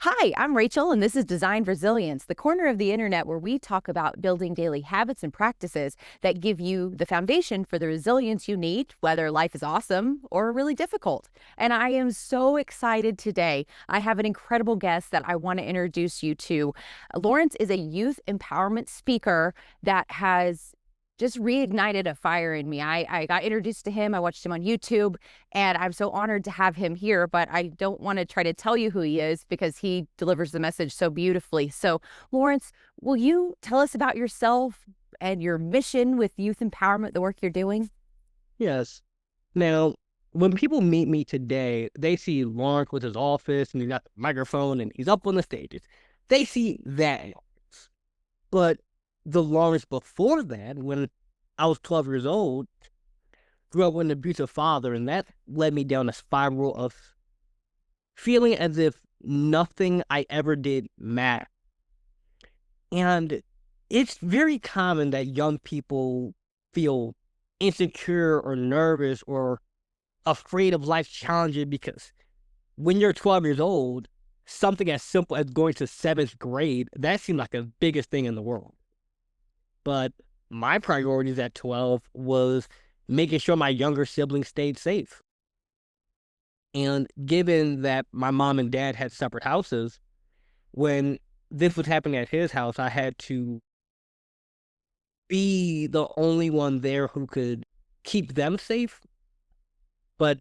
Hi, I'm Rachel, and this is Design Resilience, the corner of the internet where we talk about building daily habits and practices that give you the foundation for the resilience you need, whether life is awesome or really difficult. And I am so excited today. I have an incredible guest that I want to introduce you to. Lawrence is a youth empowerment speaker that has just reignited a fire in me. I got introduced to him. I watched him on YouTube, and I'm so honored to have him here, but I don't want to try to tell you who he is because he delivers the message so beautifully. So, Lawrence, will you tell us about yourself and your mission with youth empowerment, the work you're doing? Yes. Now, when people meet me today, they see Lawrence with his office and he's got the microphone and he's up on the stages. They see that Lawrence. But the Lawrence before that, when I was 12 years old, grew up with an abusive father, and that led me down a spiral of feeling as if nothing I ever did mattered. And it's very common that young people feel insecure or nervous or afraid of life challenges because when you're 12 years old, something as simple as going to seventh grade, that seemed like the biggest thing in the world. But my priorities at 12 was making sure my younger siblings stayed safe. And given that my mom and dad had separate houses, when this was happening at his house, I had to be the only one there who could keep them safe. But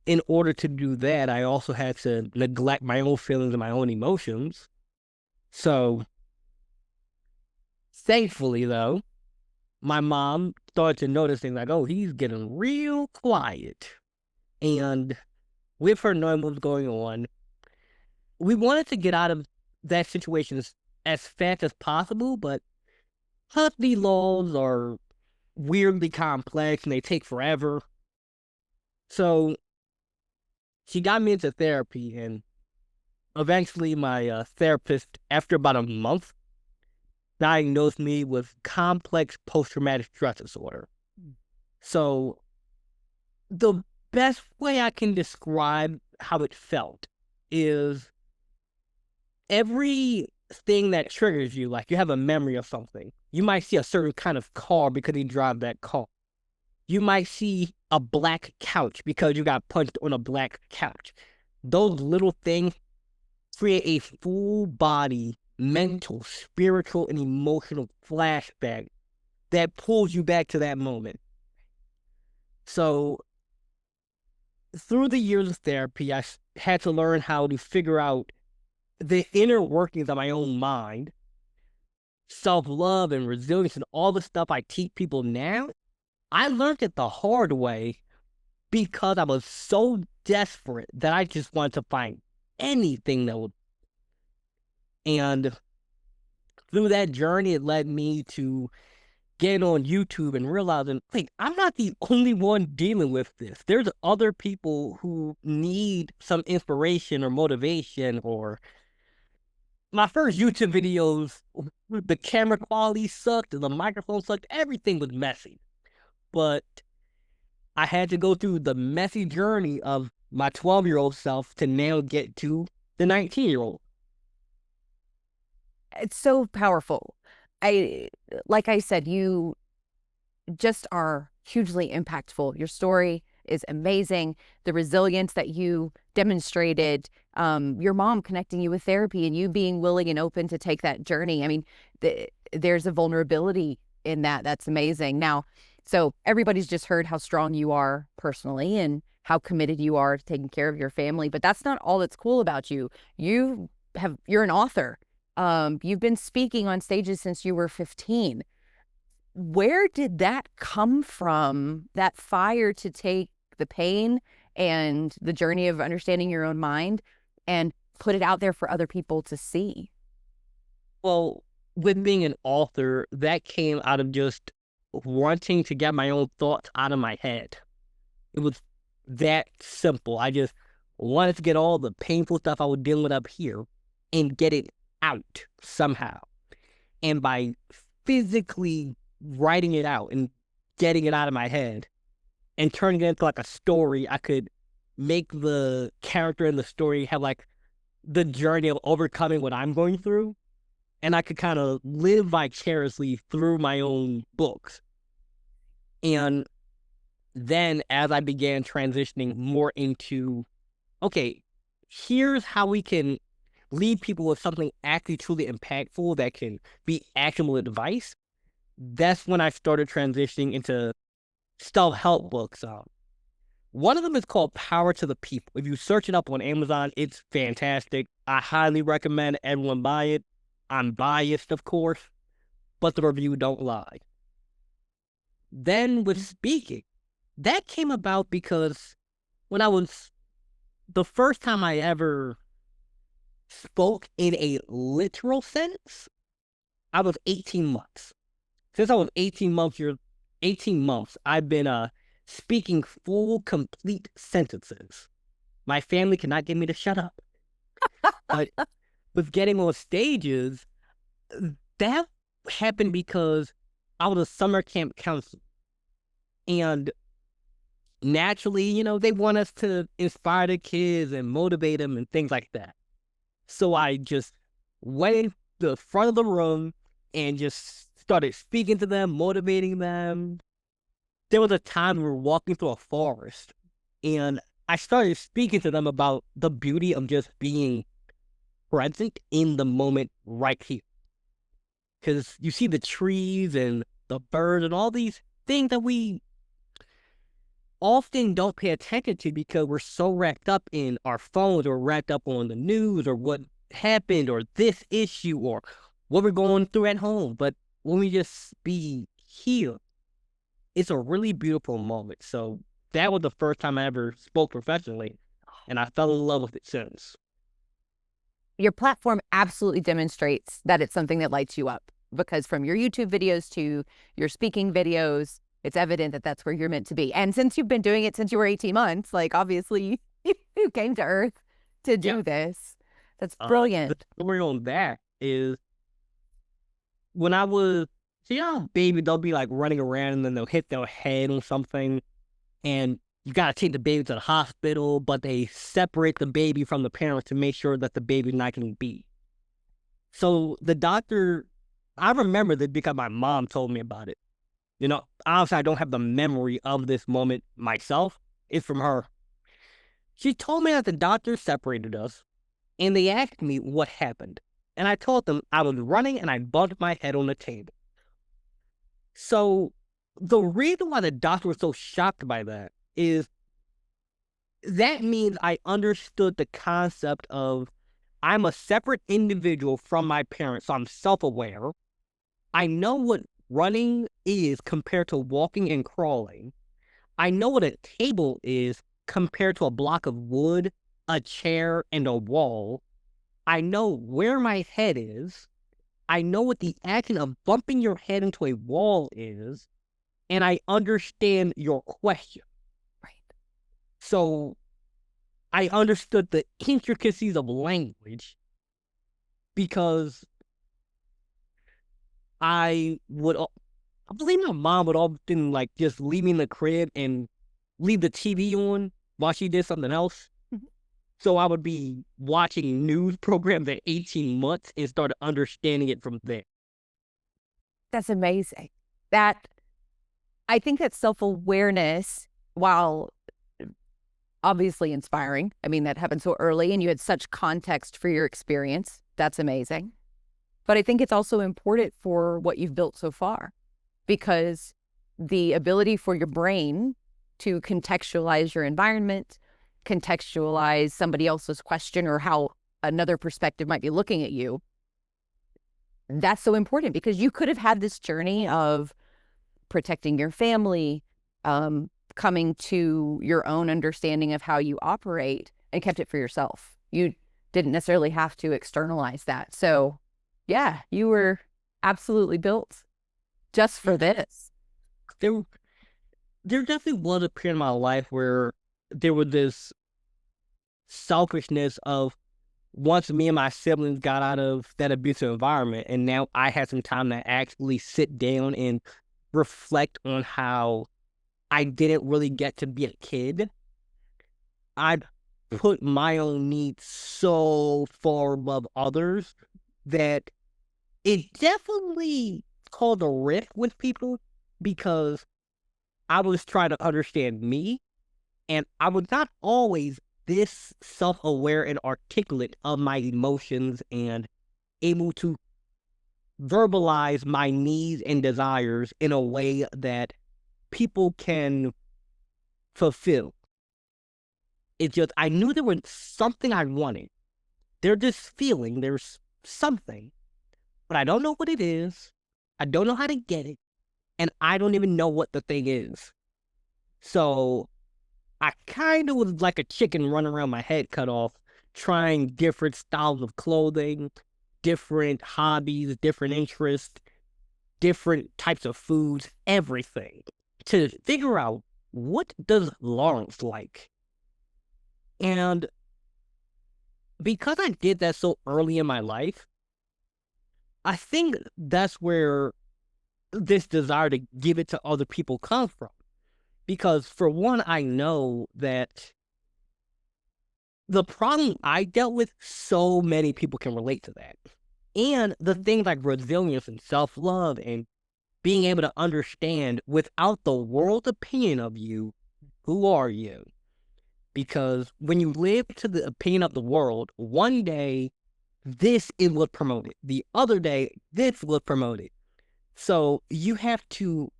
in order to do that, I also had to neglect my own feelings and my own emotions. So thankfully, though, my mom started to notice things like, oh, he's getting real quiet. And with her knowing what was going on, we wanted to get out of that situation as fast as possible, but custody laws are weirdly complex and they take forever. So she got me into therapy, and eventually my therapist, after about a month, diagnosed me with complex post-traumatic stress disorder. So the best way I can describe how it felt is everything that triggers you, like you have a memory of something. You might see a certain kind of car because you drive that car. You might see a black couch because you got punched on a black couch. Those little things create a full body, mental, spiritual, and emotional flashback that pulls you back to that moment. So through the years of therapy, had to learn how to figure out the inner workings of my own mind, self-love and resilience and all the stuff I teach people now. I learned it the hard way because I was so desperate that I just wanted to find anything that would. And through that journey, it led me to getting on YouTube and realizing, wait, I'm not the only one dealing with this. There's other people who need some inspiration or motivation. Or my first YouTube videos, the camera quality sucked and the microphone sucked. Everything was messy. But I had to go through the messy journey of my 12-year-old self to now get to the 19-year-old. It's so powerful. I, like I said, you just are hugely impactful. Your story is amazing. The resilience that you demonstrated, your mom connecting you with therapy and you being willing and open to take that journey. I mean, there's a vulnerability in that. That's amazing. Now, so everybody's just heard how strong you are personally and how committed you are to taking care of your family, but that's not all that's cool about you. You're an author. You've been speaking on stages since you were 15. Where did that come from, that fire to take the pain and the journey of understanding your own mind and put it out there for other people to see? Well, with being an author, that came out of just wanting to get my own thoughts out of my head. It was that simple. I just wanted to get all the painful stuff I was dealing with up here and get it out somehow. And by physically writing it out and getting it out of my head and turning it into like a story, I could make the character in the story have like the journey of overcoming what I'm going through, and I could kind of live vicariously through my own books. And then as I began transitioning more into, okay, here's how we can leave people with something actually truly impactful that can be actionable advice. That's when I started transitioning into self-help books. One of them is called Power to the People. If you search it up on Amazon, it's fantastic. I highly recommend everyone buy it. I'm biased, of course, but the review don't lie. Then with speaking, that came about because when I was the first time I ever spoke in a literal sense, I was 18 months. Since I was 18 months, I've been speaking full, complete sentences. My family cannot get me to shut up. But with getting on stages, that happened because I was a summer camp counselor. And naturally, they want us to inspire the kids and motivate them and things like that. So I just went in the front of the room and just started speaking to them, motivating them. There was a time we were walking through a forest, and I started speaking to them about the beauty of just being present in the moment right here. Because you see the trees and the birds and all these things that we often don't pay attention to because we're so wrapped up in our phones or wrapped up on the news or what happened or this issue or what we're going through at home. But when we just be here, it's a really beautiful moment. So that was the first time I ever spoke professionally, and I fell in love with it since. Your platform absolutely demonstrates that it's something that lights you up, because from your YouTube videos to your speaking videos, it's evident that that's where you're meant to be. And since you've been doing it since you were 18 months, like obviously you came to Earth to Yeah. do this. That's The brilliant. story on that is when I was, see how baby, they'll be like running around and then they'll hit their head on something, and you gotta take the baby to the hospital, but they separate the baby from the parents to make sure that the baby's not getting beat. So the doctor, I remember this because my mom told me about it. Obviously I don't have the memory of this moment myself. It's from her. She told me that the doctor separated us, and they asked me what happened. And I told them I was running and I bumped my head on the table. So the reason why the doctor was so shocked by that is that means I understood the concept of I'm a separate individual from my parents, so I'm self-aware. I know what running is compared to walking and crawling. I know what a table is compared to a block of wood, a chair, and a wall. I know where my head is. I know what the action of bumping your head into a wall is, and I understand your question. Right. So I understood the intricacies of language because I believe my mom would often like just leave me in the crib and leave the TV on while she did something else. Mhm. So I would be watching news programs at 18 months and started understanding it from there. That's amazing. That I think that self-awareness, while obviously inspiring, I mean, that happened so early and you had such context for your experience. That's amazing. But I think it's also important for what you've built so far, because the ability for your brain to contextualize your environment, contextualize somebody else's question or how another perspective might be looking at you, that's so important, because you could have had this journey of protecting your family, coming to your own understanding of how you operate and kept it for yourself. You didn't necessarily have to externalize that. So, yeah, you were absolutely built just for Yeah, this. there, there definitely was a period in my life where there was this selfishness of once me and my siblings got out of that abusive environment, and now I had some time to actually sit down and reflect on how I didn't really get to be a kid. I put my own needs so far above others that it definitely caused a rift with people because I was trying to understand me, and I was not always this self aware and articulate of my emotions and able to verbalize my needs and desires in a way that people can fulfill. It's just, I knew there was something I wanted. There's this feeling, there's something, but I don't know what it is. I don't know how to get it. And I don't even know what the thing is. So I kind of was like a chicken running around my head cut off, trying different styles of clothing, different hobbies, different interests, different types of foods, everything to figure out what does Lawrence like. And because I did that so early in my life, I think that's where this desire to give it to other people comes from. Because for one, I know that the problem I dealt with, so many people can relate to that. And the things like resilience and self love and being able to understand without the world's opinion of you, who are you? Because when you live to the opinion of the world, one day this is what's promoted, the other day this was promoted. So you have to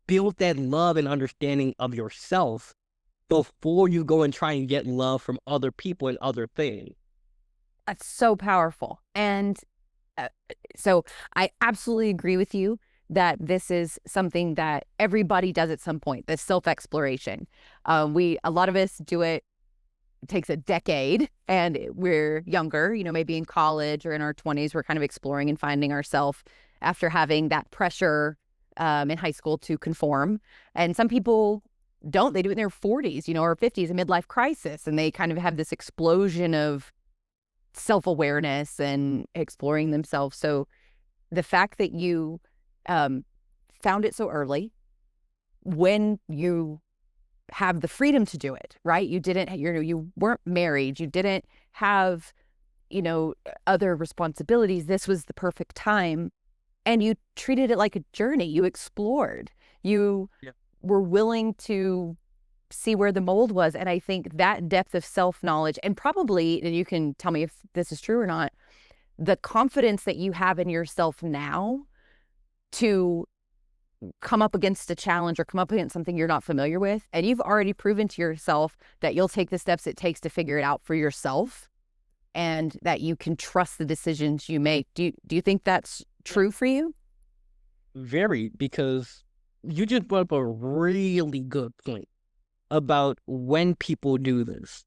build that love and understanding of yourself before you go and try and get love from other people and other things. That's so powerful. And uh, so I absolutely agree with you that this is something that everybody does at some point, this self-exploration. A lot of us do it. It takes a decade and we're younger, maybe in college or in our 20s, we're kind of exploring and finding ourselves after having that pressure in high school to conform. And some people don't, they do it in their 40s, or 50s, a midlife crisis. And they kind of have this explosion of self-awareness and exploring themselves. So the fact that you um, found it so early when you have the freedom to do it, right? You didn't, you weren't married, you didn't have, you know, other responsibilities. This was the perfect time. And you treated it like a journey. You explored. You Yeah. were willing to see where the mold was. And I think that depth of self-knowledge, and probably, and you can tell me if this is true or not, the confidence that you have in yourself now to come up against a challenge or come up against something you're not familiar with, and you've already proven to yourself that you'll take the steps it takes to figure it out for yourself and that you can trust the decisions you make. Do you think that's Yeah. true for you? Very, because you just brought up a really good point about when people do this.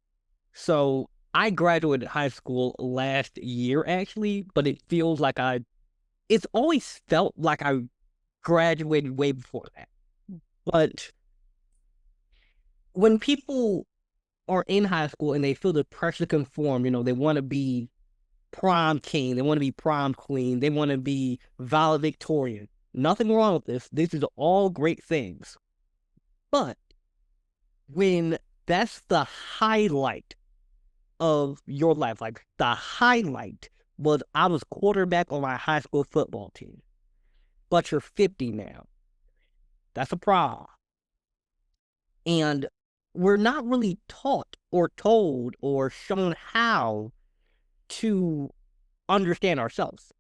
So I graduated high school last year, actually, but it feels like it's always felt like I graduated way before that. But when people are in high school and they feel the pressure to conform, they want to be prom king, they want to be prom queen, they want to be valedictorian. Nothing wrong with this. This is all great things. But when that's the highlight of your life, like the highlight was I was quarterback on my high school football team, but you're 50 now. That's a problem. And we're not really taught or told or shown how to understand ourselves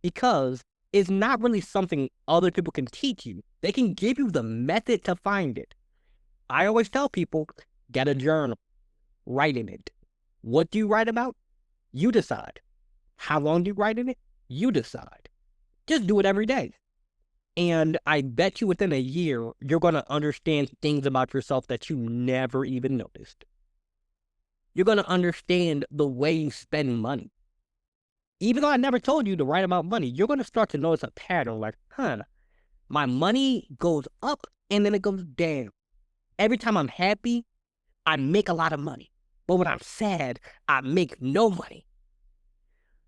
because it's not really something other people can teach you. They can give you the method to find it. I always tell people, get a journal, write in it. What do you write about? You decide. How long do you write in it? You decide. Just do it every day. And I bet you within a year, you're going to understand things about yourself that you never even noticed. You're going to understand the way you spend money. Even though I never told you to write about money, you're going to start to notice a pattern like, my money goes up and then it goes down. Every time I'm happy, I make a lot of money. But when I'm sad, I make no money.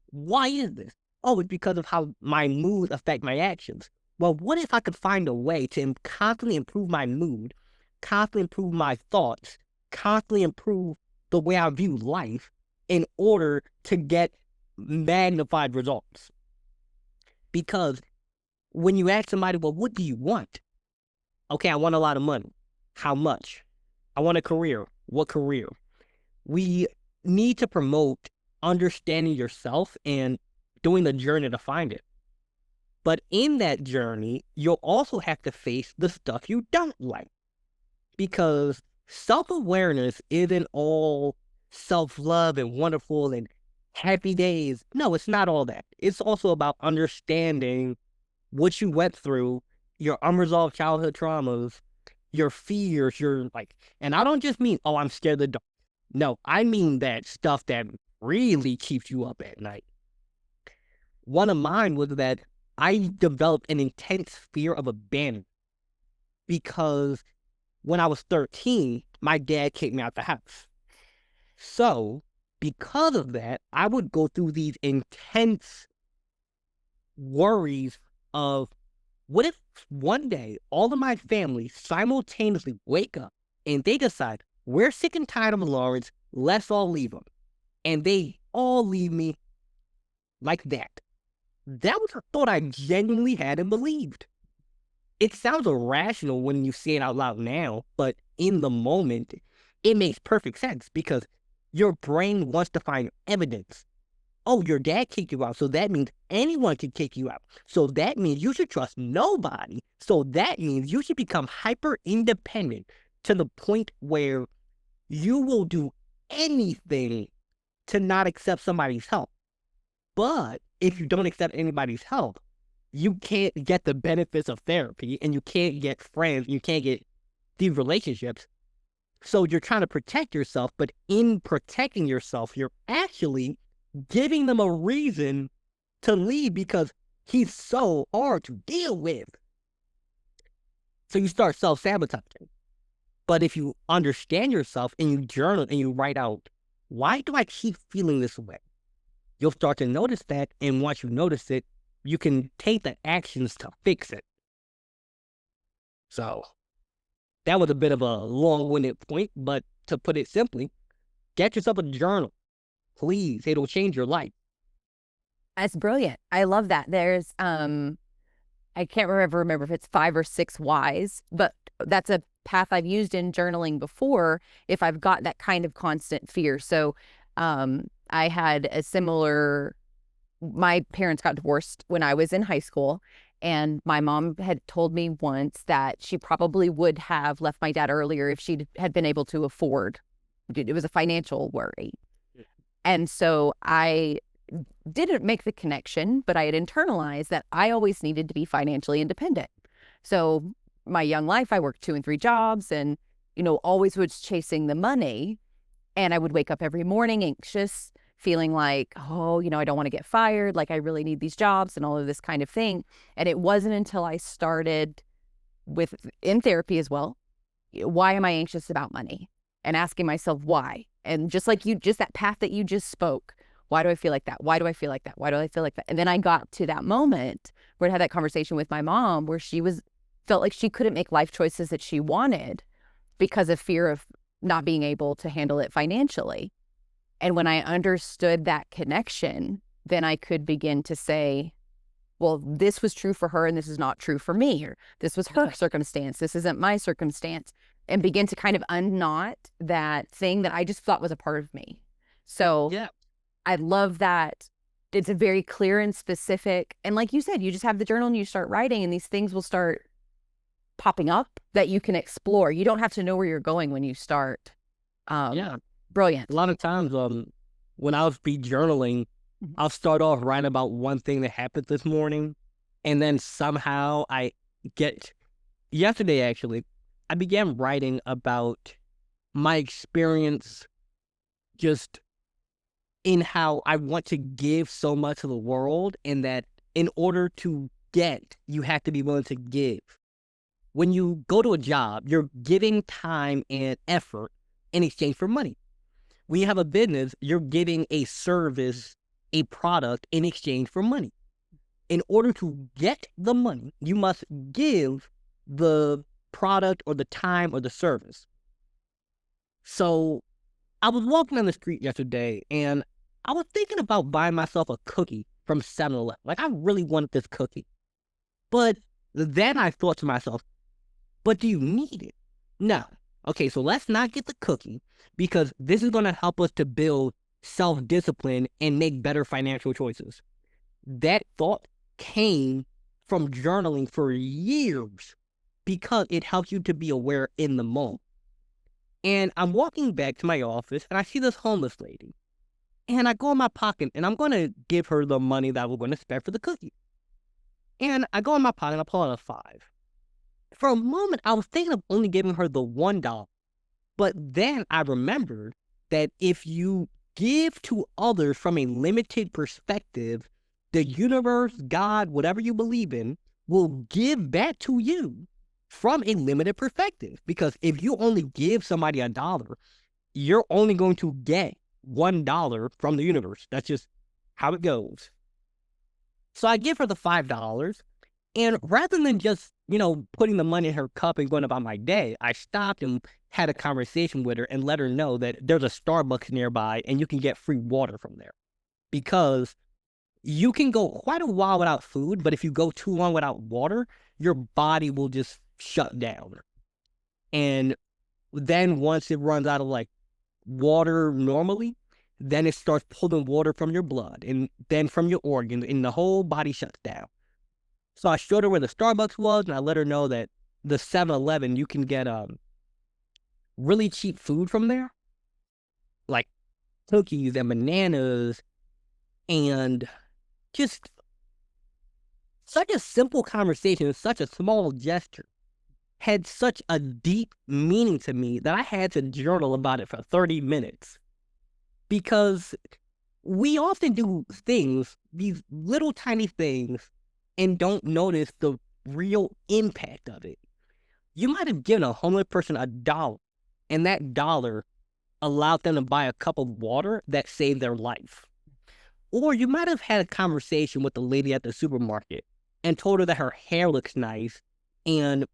Why is this? Oh, it's because of how my mood affect my actions. Well, what if I could find a way to constantly improve my mood, constantly improve my thoughts, constantly improve the way I view life in order to get magnified results. Because when you ask somebody, well, what do you want? Okay, I want a lot of money. How much? I want a career. What career? We need to promote understanding yourself and doing the journey to find it. But in that journey, you'll also have to face the stuff you don't like, because self-awareness isn't all self-love and wonderful and happy days. No, it's not all that. It's also about understanding what you went through, your unresolved childhood traumas, your fears, your like, and I don't just mean, oh, I'm scared of the dark. No, I mean that stuff that really keeps you up at night. One of mine was that I developed an intense fear of abandonment because when I was 13, my dad kicked me out the house. So, because of that, I would go through these intense worries of, what if one day all of my family simultaneously wake up and they decide, we're sick and tired of Lawrence, let's all leave him. And they all leave me like that. That was a thought I genuinely had and believed. It sounds irrational when you say it out loud now, but in the moment, it makes perfect sense because your brain wants to find evidence. Oh, your dad kicked you out, so that means anyone can kick you out. So that means you should trust nobody. So that means you should become hyper independent to the point where you will do anything to not accept somebody's help. But if you don't accept anybody's help, you can't get the benefits of therapy and you can't get friends, you can't get these relationships. So you're trying to protect yourself, but in protecting yourself, you're actually giving them a reason to leave because he's so hard to deal with. So you start self-sabotaging. But if you understand yourself and you journal and you write out, why do I keep feeling this way? You'll start to notice that, and once you notice it, you can take the actions to fix it. So that was a bit of a long-winded point, but to put it simply, get yourself a journal. Please, it'll change your life. That's brilliant. I love that. There's I can't remember if it's 5 or 6 whys, but that's a path I've used in journaling before if I've got that kind of constant fear. So I had a similar, my parents got divorced when I was in high school. And my mom had told me once that she probably would have left my dad earlier if she had been able to afford. It was a financial worry. And so I didn't make the connection, but I had internalized that I always needed to be financially independent. So my young life, I worked 2 and 3 jobs and, always was chasing the money. And I would wake up every morning anxious, feeling like, oh, I don't want to get fired. Like I really need these jobs and all of this kind of thing. And it wasn't until I started in therapy as well, why am I anxious about money? And asking myself why. And just like just that path that you just spoke, why do I feel like that? Why do I feel like that? Why do I feel like that? And then I got to that moment where I had that conversation with my mom where felt like she couldn't make life choices that she wanted because of fear of not being able to handle it financially. And when I understood that connection, then I could begin to say, well, this was true for her and this is not true for me, or this was her circumstance, this isn't my circumstance, and begin to kind of unknot that thing that I just thought was a part of me. So Yeah. I love that it's a very clear and specific, and like you said, you just have the journal and you start writing and these things will start popping up that you can explore. You don't have to know where you're going when you start. Yeah. A Brilliant. lot of times, when I'll be journaling, I'll start off writing about one thing that happened this morning, and then somehow yesterday actually, I began writing about my experience just in how I want to give so much to the world, and that in order to get, you have to be willing to give. When you go to a job, you're giving time and effort in exchange for money. When you have a business, you're giving a service, a product in exchange for money. In order to get the money, you must give the product or the time or the service. So I was walking on the street yesterday and I was thinking about buying myself a cookie from 7-Eleven. Like, I really wanted this cookie. But then I thought to myself, but do you need it? No. Okay, so let's not get the cookie because this is going to help us to build self discipline and make better financial choices. That thought came from journaling for years because it helps you to be aware in the moment. And I'm walking back to my office and I see this homeless lady. And I go in my pocket and I'm going to give her the money that we're going to spend for the cookie. And I go in my pocket and I pull out a five. For a moment, I was thinking of only giving her the $1. But then I remembered that if you give to others from a limited perspective, the universe, God, whatever you believe in, will give back to you from a limited perspective. Because if you only give somebody $1, you're only going to get $1 from the universe. That's just how it goes. So I give her the $5. And rather than just, putting the money in her cup and going about my day, I stopped and had a conversation with her and let her know that there's a Starbucks nearby and you can get free water from there. Because you can go quite a while without food, but if you go too long without water, your body will just shut down. And then once it runs out of like water normally, then it starts pulling water from your blood and then from your organs, and the whole body shuts down. So I showed her where the Starbucks was, and I let her know that the 7-Eleven, you can get really cheap food from there, like cookies and bananas, and just such a simple conversation, such a small gesture had such a deep meaning to me that I had to journal about it for 30 minutes. Because we often do things, these little tiny things, and don't notice the real impact of it. You might have given a homeless person $1, and that dollar allowed them to buy a cup of water that saved their life. Or you might have had a conversation with the lady at the supermarket and told her that her hair looks nice, and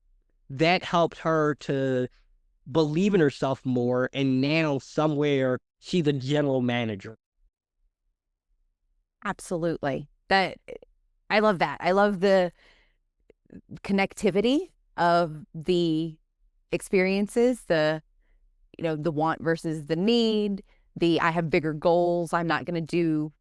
that helped her to believe in herself more, and now somewhere she's a general manager. Absolutely. That I love that. I love the connectivity of the experiences, the want versus the need, the I have bigger goals, I'm not going to do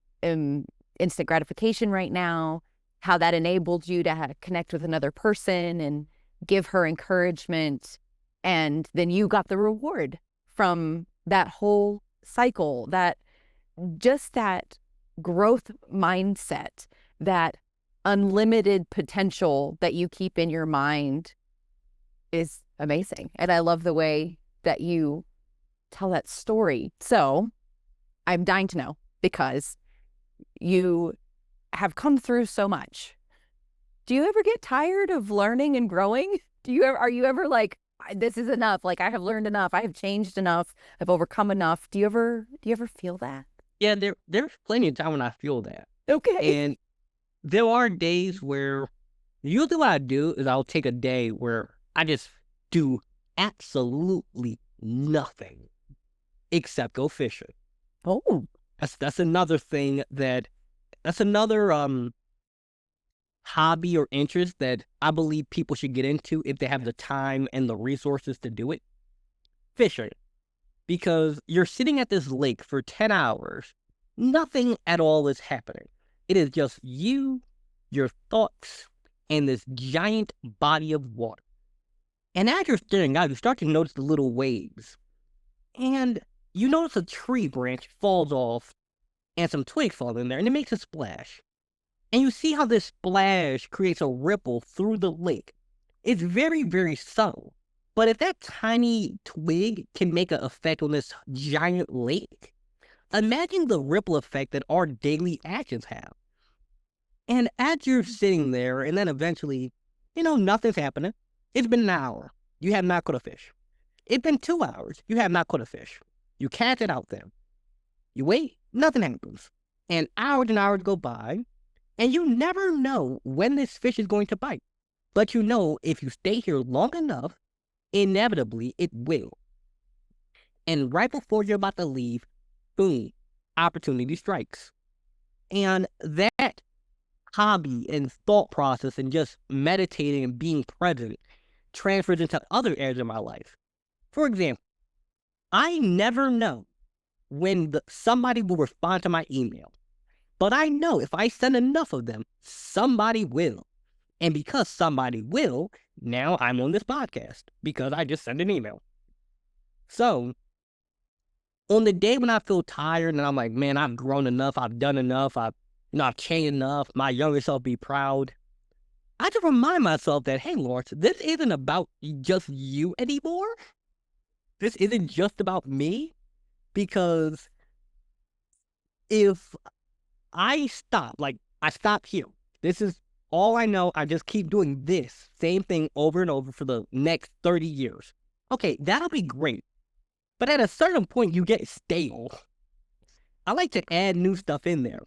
instant gratification right now, how that enabled you to connect with another person and give her encouragement. And then you got the reward from that whole cycle, that just that growth mindset, that unlimited potential that you keep in your mind is amazing. And I love the way that you tell that story. So I'm dying to know, because you have come through so much. Do you ever get tired of learning and growing? Are you ever like, this is enough? Like, I have learned enough. I have changed enough. I've overcome enough. Do you ever feel that? Yeah, there's plenty of time when I feel that. Okay. And there are days where usually what I do is I'll take a day where I just do absolutely nothing except go fishing. Oh, That's another thing that's another hobby or interest that I believe people should get into if they have the time and the resources to do it. Fishing. Because you're sitting at this lake for 10 hours, nothing at all is happening. It is just you, your thoughts, and this giant body of water. And as you're staring out, you start to notice the little waves. And you notice a tree branch falls off and some twigs fall in there, and it makes a splash. And you see how this splash creates a ripple through the lake. It's very, very subtle. But if that tiny twig can make an effect on this giant lake, imagine the ripple effect that our daily actions have. And as you're sitting there, and then eventually, nothing's happening. It's been an hour. You have not caught a fish. It's been 2 hours. You have not caught a fish. You cast it out there. You wait, nothing happens. And hours go by, and you never know when this fish is going to bite. But you know if you stay here long enough, inevitably it will. And right before you're about to leave, boom, opportunity strikes. And that hobby and thought process and just meditating and being present transfers into other areas of my life. For example, I never know when somebody will respond to my email, but I know if I send enough of them, somebody will. And because somebody will, now I'm on this podcast because I just sent an email. So on the day when I feel tired and I'm like, man, I've grown enough, I've done enough, I've changed enough, my younger self be proud. I just remind myself that, hey, Lawrence, this isn't about just you anymore. This isn't just about me. Because if I stop here, this is all I know. I just keep doing this same thing over and over for the next 30 years. Okay, that'll be great. But at a certain point, you get stale. I like to add new stuff in there.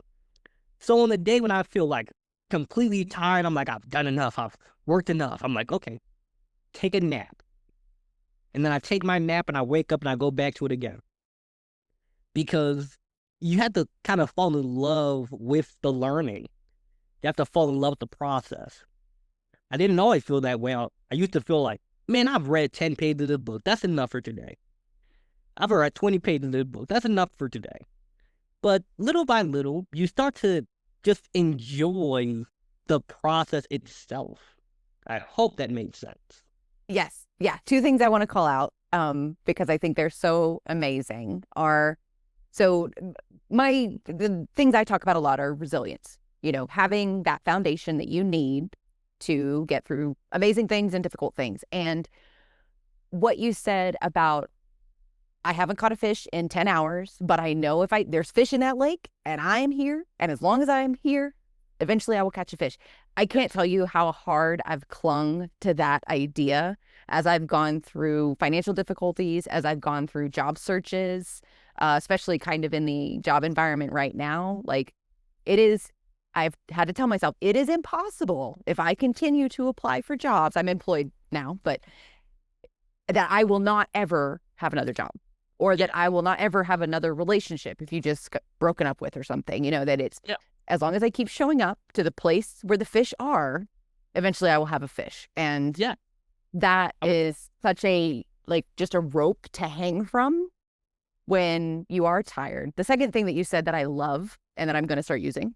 So on the day when I feel like completely tired, I'm like, I've done enough, I've worked enough. I'm like, okay, take a nap. And then I take my nap and I wake up and I go back to it again. Because you have to kind of fall in love with the learning. You have to fall in love with the process. I didn't always feel that way. I used to feel like, man, I've read 10 pages of this book. That's enough for today. I've read 20 pages of this book. That's enough for today. But little by little, you start to just enjoy the process itself. I hope that made sense. Yes. Yeah. Two things I want to call out because I think they're so amazing are so the things I talk about a lot are resilience, having that foundation that you need to get through amazing things and difficult things. And what you said about I haven't caught a fish in 10 hours, but I know if there's fish in that lake and I am here, and as long as I'm here, eventually I will catch a fish. I can't tell you how hard I've clung to that idea as I've gone through financial difficulties, as I've gone through job searches, especially kind of in the job environment right now. Like I've had to tell myself it is impossible if I continue to apply for jobs. I'm employed now, but that I will not ever have another job or Yeah, that I will not ever have another relationship if you just got broken up with or something, that it's yeah, as long as I keep showing up to the place where the fish are, eventually I will have a fish. And yeah. that I, is such just a rope to hang from when you are tired. The second thing that you said that I love and that I'm going to start using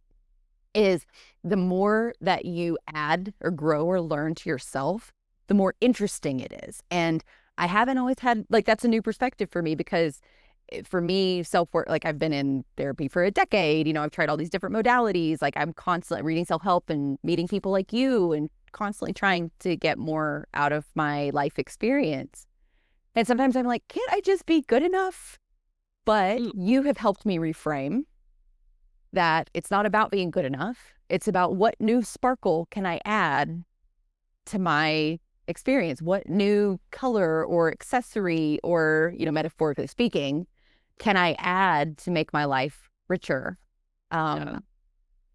is the more that you add or grow or learn to yourself, the more interesting it is. And I haven't always had that's a new perspective for me because for me, self-work, I've been in therapy for a decade, I've tried all these different modalities. Like I'm constantly reading self-help and meeting people like you and constantly trying to get more out of my life experience. And sometimes I'm like, can't I just be good enough? But mm, you have helped me reframe that it's not about being good enough. It's about what new sparkle can I add to my experience? What new color or accessory or, metaphorically speaking, can I add to make my life richer? yeah.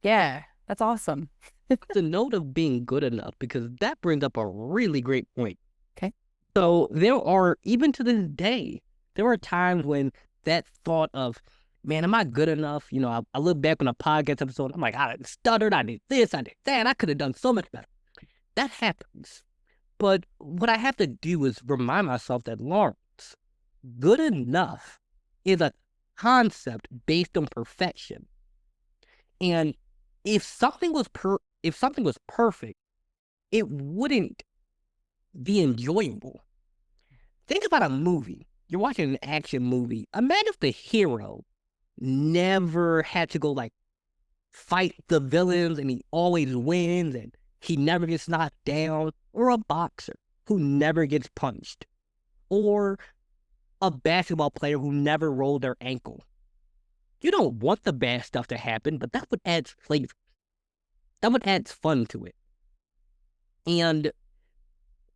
Yeah, that's awesome. The note of being good enough, because that brings up a really great point. Okay. So there are, even to this day, there are times when that thought of, man, am I good enough? I look back on a podcast episode, I'm like, I stuttered, I did this, I did that, I could have done so much better. That happens. But what I have to do is remind myself that, Lawrence, good enough is a concept based on perfection. And if something was perfect, it wouldn't be enjoyable. Think about a movie. You're watching an action movie. Imagine if the hero never had to go fight the villains and he always wins and he never gets knocked down, or a boxer who never gets punched, or a basketball player who never rolled their ankle. You don't want the bad stuff to happen, but that would add flavor. That would add fun to it. And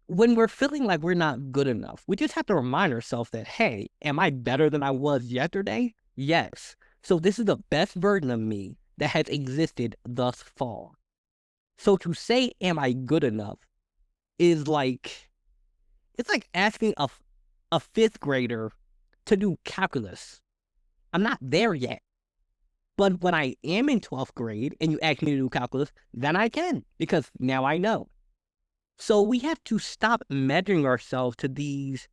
when we're feeling like we're not good enough, we just have to remind ourselves that, hey, am I better than I was yesterday? Yes. So this is the best version of me that has existed thus far. So to say, am I good enough is it's like asking a fifth grader to do calculus. I'm not there yet. But when I am in 12th grade and you ask me to do calculus, then I can because now I know. So we have to stop measuring ourselves to these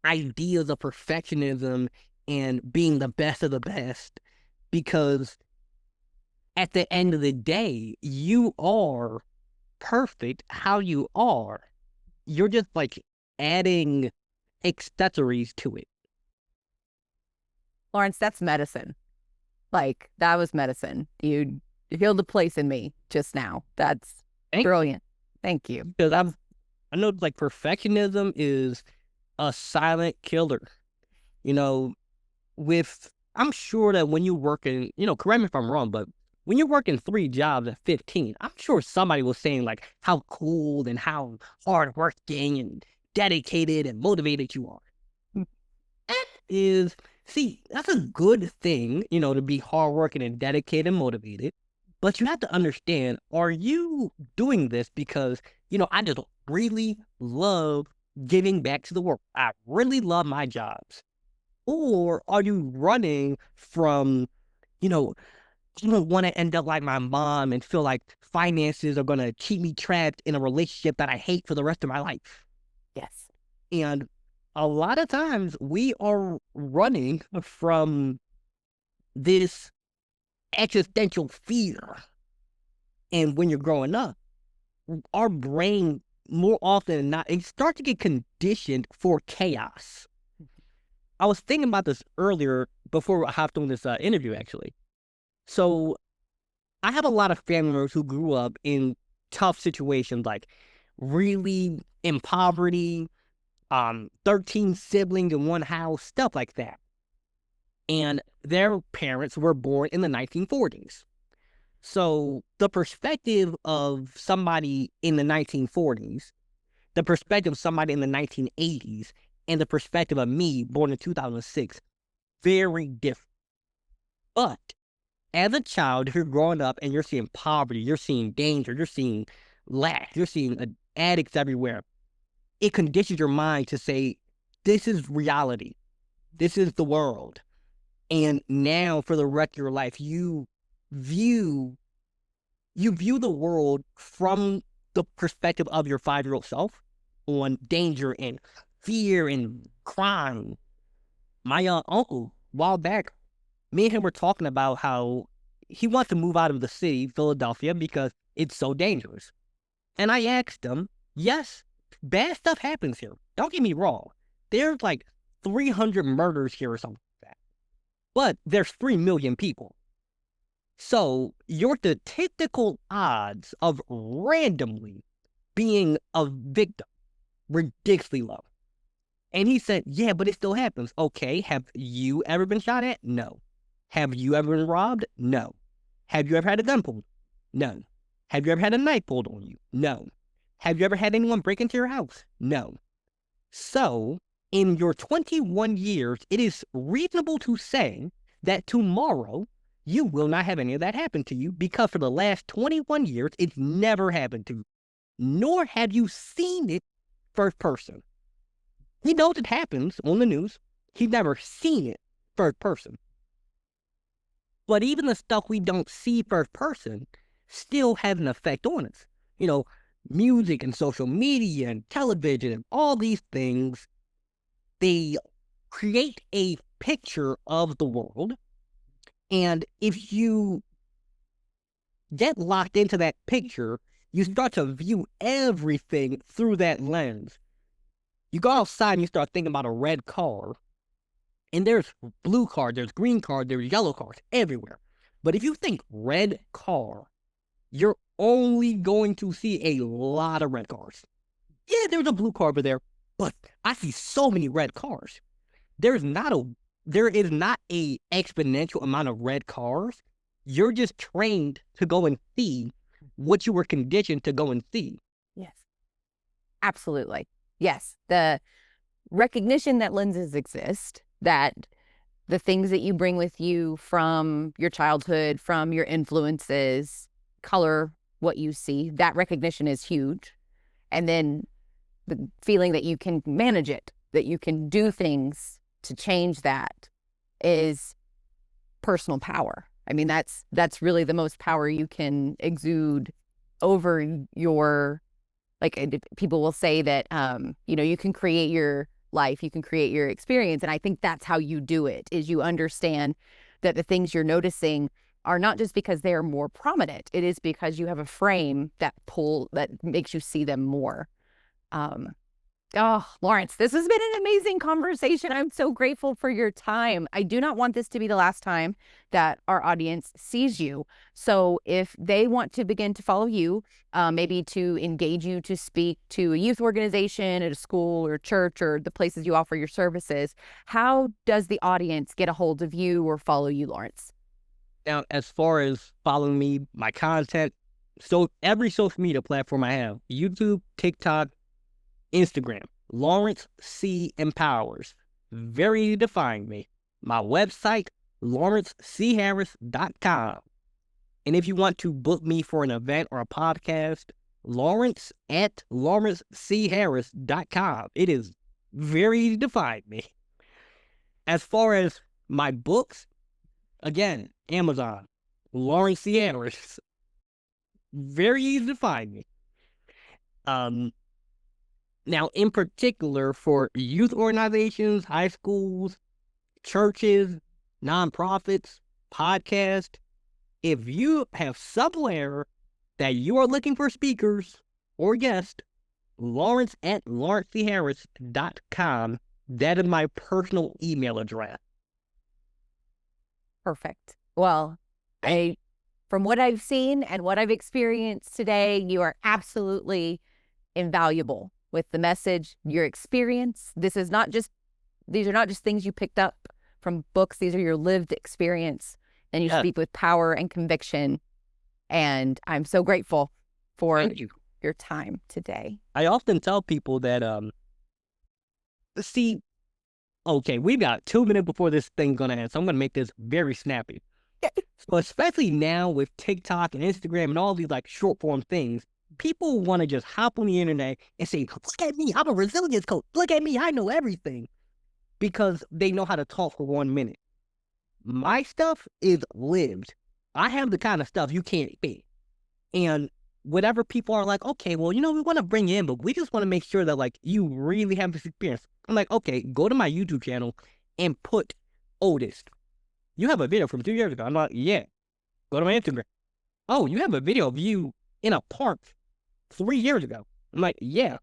ideas of perfectionism and being the best of the best because at the end of the day, you are perfect how you are. You're just like adding accessories to it. Lawrence, that's medicine. Like, that was medicine. You healed a place in me just now. That's Thank you. brilliant. Thank you. Because I know like perfectionism is a silent killer. You know, with I'm sure that when you work in, correct me if I'm wrong, but when you're working 3 jobs at 15, I'm sure somebody was saying like how cool and how hardworking and dedicated and motivated you are. That is, see, that's a good thing, to be hardworking and dedicated and motivated. But you have to understand, are you doing this because, I just really love giving back to the world? I really love my jobs. Or are you running from, you know, I don't want to end up like my mom and feel like finances are going to keep me trapped in a relationship that I hate for the rest of my life? Yes. And a lot of times we are running from this existential fear. And when you're growing up, our brain more often than not, it starts to get conditioned for chaos. I was thinking about this earlier before I hopped on this interview, actually. So I have a lot of family members who grew up in tough situations, like really in poverty, 13 siblings in one house, stuff like that. And their parents were born in the 1940s. So the perspective of somebody in the 1940s, the perspective of somebody in the 1980s, and the perspective of me born in 2006, very different. But as a child, if you're growing up and you're seeing poverty, you're seeing danger, you're seeing lack, you're seeing addicts everywhere, it conditions your mind to say, this is reality. This is the world. And now for the rest of your life, view you view the world from the perspective of your 5-year-old self on danger and fear and crime. My uncle, a while back, me and him were talking about how he wants to move out of the city, Philadelphia, because it's so dangerous. And I asked him, yes, bad stuff happens here. Don't get me wrong. There's like 300 murders here or something like that. But there's 3 million people. So your statistical odds of randomly being a victim ridiculously low. And he said, yeah, but it still happens. Okay, have you ever been shot at? No. Have you ever been robbed? No. Have you ever had a gun pulled? No. Have you ever had a knife pulled on you? No. Have you ever had anyone break into your house? No. So, in your 21 years, it is reasonable to say that tomorrow you will not have any of that happen to you because for the last 21 years, it's never happened to you, nor have you seen it first person. He knows it happens on the news. He's never seen it first person. But even the stuff we don't see first person still has an effect on us. You know, music and social media and television and all these things, they create a picture of the world. And if you get locked into that picture, you start to view everything through that lens. You go outside and you start thinking about a red car, and there's blue cars, there's green cars, there's yellow cars everywhere. But if you think red car, you're only going to see a lot of red cars. Yeah, there's a blue car over there, but I see so many red cars. There's not a there is not a exponential amount of red cars. You're just trained to go and see what you were conditioned to go and see. Yes. Absolutely. Yes. The recognition that lenses exist, that the things that you bring with you from your childhood, from your influences, color what you see, that recognition is huge. And then the feeling that you can manage it, that you can do things to change that is personal power. I mean, that's really the most power you can exude over your, like, people will say that you know, you can create your life, you can create your experience, and I think that's how you do it, is you understand that the things you're noticing are not just because they are more prominent, it is because you have a frame that makes you see them more. um Oh, Lawrence, this has been an amazing conversation. I'm so grateful for your time. I do not want this to be the last time that our audience sees you. So, if they want to begin to follow you, maybe to engage you to speak to a youth organization at a school or church or the places you offer your services, how does the audience get a hold of you or follow you, Lawrence? Now, as far as following me, my content, so every social media platform I have, YouTube, TikTok, Instagram, Lawrence C. Empowers. Very easy to find me. My website, lawrencecharris.com. And if you want to book me for an event or a podcast, Lawrence at lawrencecharris.com. It is very easy to find me. As far as my books, again, Amazon, Lawrence C. Harris. Very easy to find me. Um, Now, in particular, for youth organizations, high schools, churches, nonprofits, podcasts, if you have somewhere that you are looking for speakers or guests, Lawrence at lawrencecharris.com. That is my personal email address. Perfect. Well, Thank I, from what I've seen and what I've experienced today, you are absolutely invaluable with the message, your experience. These are not just things you picked up from books, these are your lived experience. And you you. Yes, speak with power and conviction. And I'm so grateful for thank you. your time today. I often tell people that, see, okay, we've got 2 minutes before this thing's gonna end, so I'm gonna make this very snappy. So especially now with TikTok and Instagram and all these like short form things, people want to just hop on the internet and say, "Look at me, I'm a resilience coach. Look at me, I know everything," because they know how to talk for 1 minute. My stuff is lived. I have the kind of stuff you can't fake. And whatever people are like, okay, well, we want to bring you in, but we just want to make sure that like you really have this experience. I'm like, okay, go to my YouTube channel and put Otis. You have a video from 2 years ago. I'm like, yeah. Go to my Instagram. Oh, you have a video of you in a park 3 years ago. I'm like, yeah.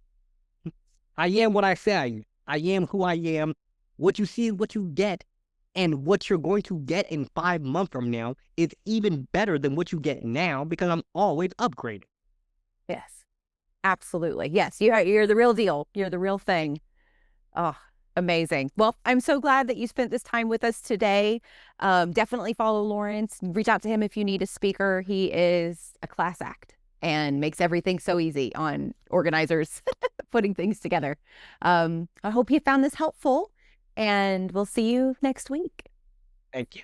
I am what I say I am. I am who I am. What you see is what you get. And what you're going to get in 5 months from now is even better than what you get now because I'm always upgrading. Yes, absolutely. Yes, you're the real deal. You're the real thing. Oh, amazing. Well, I'm so glad that you spent this time with us today. Definitely follow Lawrence. Reach out to him if you need a speaker. He is a class act and makes everything so easy on organizers putting things together. I hope you found this helpful, and we'll see you next week. Thank you.